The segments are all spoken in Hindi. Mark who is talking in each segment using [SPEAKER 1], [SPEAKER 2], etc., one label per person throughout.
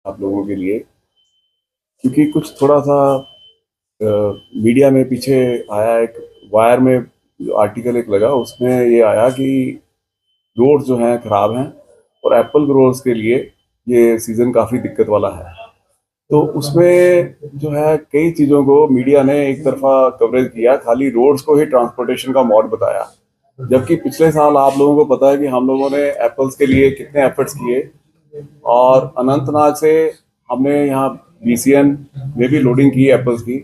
[SPEAKER 1] आप लोगों के लिए, क्योंकि कुछ थोड़ा सा मीडिया में पीछे आया, एक वायर में जो आर्टिकल एक लगा उसमें ये आया कि रोड जो हैं खराब हैं और एप्पल ग्रोअर्स के लिए ये सीज़न काफ़ी दिक्कत वाला है। तो उसमें जो है कई चीज़ों को मीडिया ने एक तरफा कवरेज किया, खाली रोड्स को ही ट्रांसपोर्टेशन का मोड बताया। जबकि पिछले साल आप लोगों को पता है कि हम लोगों ने एप्पल्स के लिए कितने एफर्ट्स किए, और अनंतनाग से हमने यहाँ बीसीएन में भी लोडिंग की एप्पल्स की,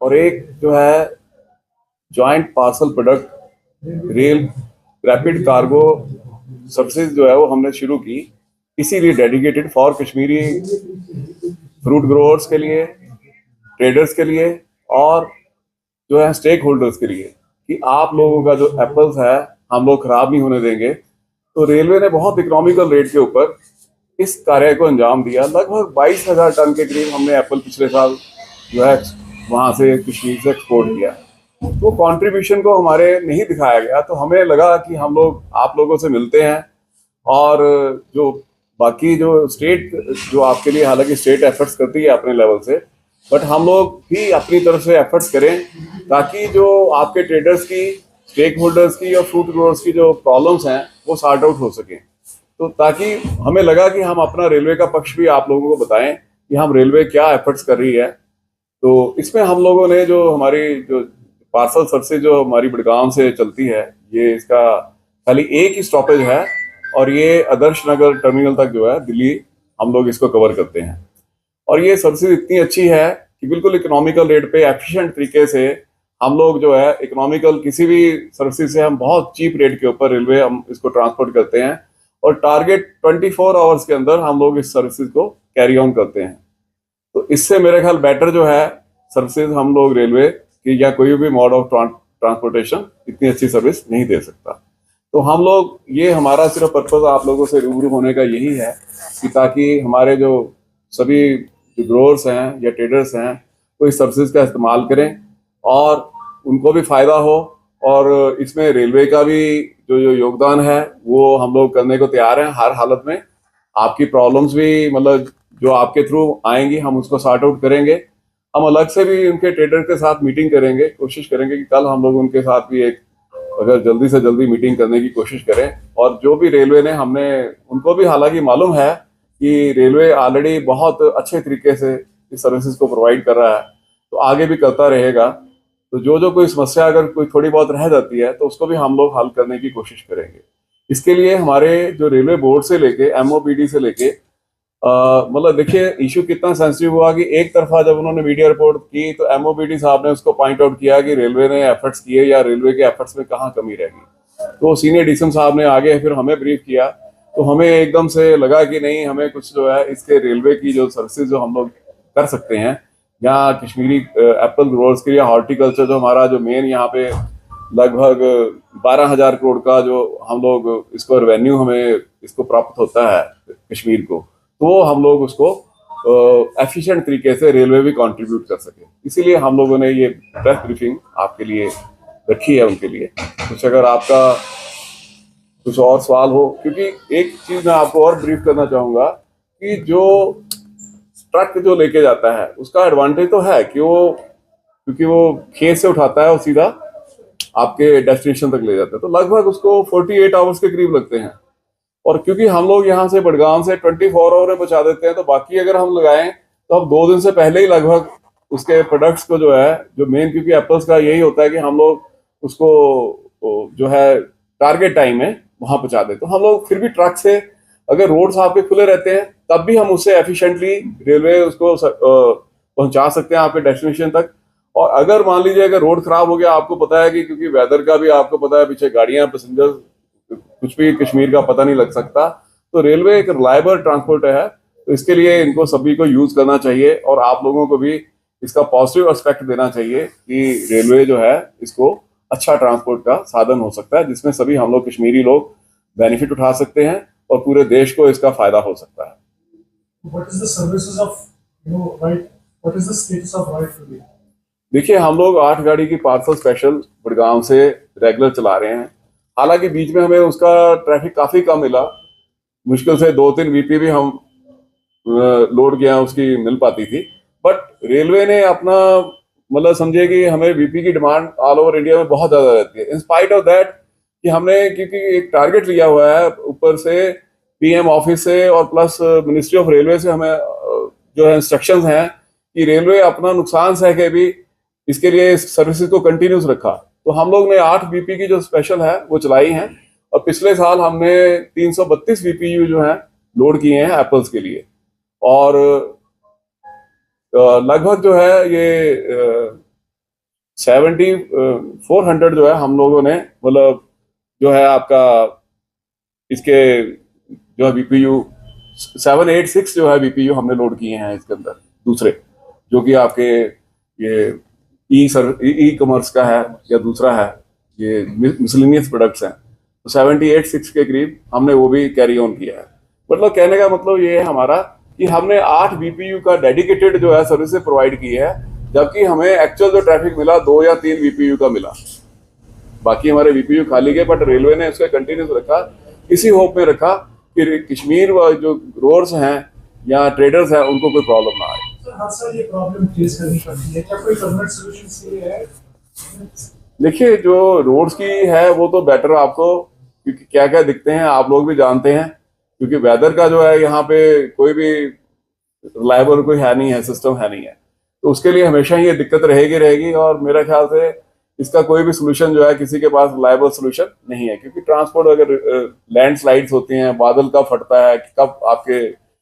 [SPEAKER 1] और एक जो है joint parcel product rail rapid cargo services जो है वो हमने शुरू की, इसीलिए dedicated for Kashmiri fruit growers के लिए, ट्रेडर्स के लिए, और जो है स्टेक होल्डर्स के लिए, कि आप लोगों का जो एप्पल्स है हम लोग खराब नहीं होने देंगे। तो रेलवे ने बहुत इकोनॉमिकल रेट के ऊपर इस कार्य को अंजाम दिया। लगभग 22,000 टन के करीब हमने एप्पल पिछले साल जो है वहां से कश्मीर से एक्सपोर्ट किया। तो कंट्रीब्यूशन को हमारे नहीं दिखाया गया, तो हमें लगा कि हम लोग आप लोगों से मिलते हैं, और जो बाकी जो स्टेट जो आपके लिए हालांकि स्टेट एफर्ट्स करती है अपने लेवल से, बट हम लोग भी अपनी तरफ से एफर्ट्स करें ताकि जो आपके ट्रेडर्स की, स्टेक होल्डर्स की और फ्रूट ग्रोअर्स की जो प्रॉब्लम्स हैं वो सॉर्ट आउट हो सकें। तो ताकि हमें लगा कि हम अपना रेलवे का पक्ष भी आप लोगों को बताएं कि हम रेलवे क्या एफर्ट्स कर रही है। तो इसमें हम लोगों ने जो हमारी जो पार्सल सर्विस जो हमारी बड़गांव से चलती है, ये इसका खाली एक ही स्टॉपेज है, और ये आदर्श नगर टर्मिनल तक जो है दिल्ली हम लोग इसको कवर करते हैं। और ये सर्विस इतनी अच्छी है कि बिल्कुल इकोनॉमिकल रेट पे एफिशिएंट तरीके से हम लोग जो है इकोनॉमिकल किसी भी सर्विस से हम बहुत चीप रेट के ऊपर रेलवे हम इसको ट्रांसपोर्ट करते हैं, और टारगेट 24 आवर्स के अंदर हम लोग इस सर्विस को कैरी ऑन करते हैं। तो इससे मेरे ख्याल बेटर जो है सर्विसेज हम लोग रेलवे की या कोई भी मोड ऑफ ट्रांसपोर्टेशन इतनी अच्छी सर्विस नहीं दे सकता। तो हम लोग ये हमारा सिर्फ पर्पज आप लोगों से रूबरू होने का यही है कि ताकि हमारे जो सभी जो ग्रोअर्स हैं या ट्रेडर्स हैं वो इस सर्विसेज का इस्तेमाल करें और उनको भी फायदा हो, और इसमें रेलवे का भी जो जो योगदान है वो हम लोग करने को तैयार हैं हर हालत में। आपकी प्रॉब्लम्स भी मतलब जो आपके थ्रू आएंगी हम उसको सॉर्ट आउट करेंगे। हम अलग से भी उनके ट्रेडर के साथ मीटिंग करेंगे, कोशिश करेंगे कि कल हम लोग उनके साथ भी एक अगर जल्दी से जल्दी मीटिंग करने की कोशिश करें। और जो भी रेलवे ने हमने उनको भी हालांकि मालूम है कि रेलवे ऑलरेडी बहुत अच्छे तरीके से इस सर्विसेज को प्रोवाइड कर रहा है, तो आगे भी करता रहेगा। तो जो जो कोई समस्या अगर कोई थोड़ी बहुत रह जाती है तो उसको भी हम लोग हल करने की कोशिश करेंगे। इसके लिए हमारे जो रेलवे बोर्ड से लेके एमओपीडी से लेके मतलब देखिए इशू कितना सेंसिटिव हुआ कि एक तरफा जब उन्होंने मीडिया रिपोर्ट की तो एमओपीडी साहब ने उसको पॉइंट आउट किया कि रेलवे ने एफर्ट्स किए या रेलवे के एफर्ट्स में कहाँ कमी रह गई। तो सीनियर डीसीएम साहब ने आगे फिर हमें ब्रीफ किया, तो हमें एकदम से लगा कि नहीं, हमें कुछ जो है इसके रेलवे की जो सर्विसेज जो हम लोग कर सकते हैं यहाँ कश्मीरी एप्पल ग्रोअर्स के लिए, हॉर्टिकल्चर जो हमारा जो मेन यहाँ पे लगभग 12,000 करोड़ का जो हम लोग इसको रेवेन्यू हमें इसको प्राप्त होता है कश्मीर को, तो हम लोग उसको एफिशिएंट तरीके से रेलवे भी कंट्रीब्यूट कर सके। इसीलिए हम लोगों ने ये प्रेस ब्रीफिंग आपके लिए रखी है उनके लिए। कुछ अगर आपका कुछ और सवाल हो, क्योंकि एक चीज मैं आपको और ब्रीफ करना चाहूंगा कि जो ट्रक जो लेके जाता है उसका एडवांटेज तो है कि वो क्योंकि वो खेत से उठाता है और सीधा आपके डेस्टिनेशन तक ले जाता है, तो लगभग उसको 48 आवर्स के करीब लगते हैं। और क्योंकि हम लोग यहाँ से बड़गांव से 24 आवर में पहुंचा देते हैं, तो बाकी अगर हम लगाएं तो हम 2 दिन से पहले ही लगभग उसके प्रोडक्ट्स को जो है जो मेन, क्योंकि एप्पल्स का यही होता है कि हम लोग उसको जो है टारगेट टाइम में वहां पहुंचा देते। तो हम लोग फिर भी ट्रक से अगर रोड्स आपके खुले रहते हैं तब भी हम उससे एफिशिएंटली रेलवे उसको पहुंचा सकते हैं आपके डेस्टिनेशन तक। और अगर मान लीजिए अगर रोड खराब हो गया, आपको पता है कि क्योंकि वेदर का भी आपको पता है, पीछे गाड़ियां, पैसेंजर, कुछ भी कश्मीर का पता नहीं लग सकता, तो रेलवे एक रिलायबल ट्रांसपोर्ट है। तो इसके लिए इनको सभी को यूज करना चाहिए और आप लोगों को भी इसका पॉजिटिव एस्पेक्ट देना चाहिए कि रेलवे जो है इसको अच्छा ट्रांसपोर्ट का साधन हो सकता है, जिसमें सभी हम लोग कश्मीरी लोग बेनिफिट उठा सकते हैं और पूरे देश को इसका फायदा हो सकता है।
[SPEAKER 2] What is the services of right? What is the status of right today?
[SPEAKER 1] देखिए हम लोग 8 गाड़ी की पार्सल स्पेशल गुड़गांव से रेगुलर चला रहे हैं। हालांकि बीच में हमें उसका ट्रैफिक काफी कम मिला, मुश्किल से 2-3 वीपी भी हम लोड किया उसकी मिल पाती थी। बट रेलवे ने अपना मतलब समझिए कि हमें वीपी की डिमांड ऑल ओवर इंडिया में बहुत ज्यादा रहती है। इन स्पाइट ऑफ दैट कि हमने क्योंकि एक टारगेट लिया हुआ है ऊपर से पीएम ऑफिस से और प्लस मिनिस्ट्री ऑफ रेलवे से, हमें जो है इंस्ट्रक्शंस हैं कि रेलवे अपना नुकसान सह के भी इसके लिए सर्विसेज को कंटिन्यूस रखा। तो हम लोग ने 8 बीपी की जो स्पेशल है वो चलाई हैं, और पिछले साल हमने 332 बीपीयू जो है लोड किए हैं एप्पल्स के लिए। और लगभग जो है ये 7400 जो है हम लोगों ने मतलब जो है आपका इसके जो है बीपीयू 786 जो है बीपीयू हमने लोड किए हैं इसके अंदर, दूसरे जो कि आपके ये ई कॉमर्स का है या दूसरा है, ये मिसलिनियस प्रोडक्ट्स हैं। तो 786 के करीब हमने वो भी कैरी ऑन किया है। मतलब कहने का मतलब ये है हमारा कि हमने 8 बीपीयू का डेडिकेटेड जो है सर्विस प्रोवाइड की है, जबकि हमें एक्चुअल जो ट्रैफिक मिला 2 या 3 बीपीयू का मिला। बाकी हमारे बीपीयू खाली गए, बट रेलवे ने इसका कंटिन्यूस रखा, इसी होप में रखा कि कश्मीर व जो रोड्स हैं या ट्रेडर्स हैं उनको कोई प्रॉब्लम ना आए।
[SPEAKER 2] सर हर साल ये प्रॉब्लम फेस करनी पड़ती है, क्या कोई परमानेंट सोल्यूशन इसके लिए है?
[SPEAKER 1] देखिए जो रोड्स की है वो तो बेटर आपको, क्योंकि क्या क्या दिखते हैं आप लोग भी जानते हैं, क्योंकि वेदर का जो है यहाँ पे कोई भी रिलायबल कोई है नहीं है, सिस्टम है नहीं है। तो उसके लिए हमेशा ही ये दिक्कत रहेगी रहेगी, और मेरे ख्याल से इसका कोई भी सोल्यूशन जो है किसी के पास रिलायबल सोल्यूशन नहीं है। क्योंकि ट्रांसपोर्ट अगर लैंडस्लाइड्स होती हैं, बादल कब फटता है, कब आपके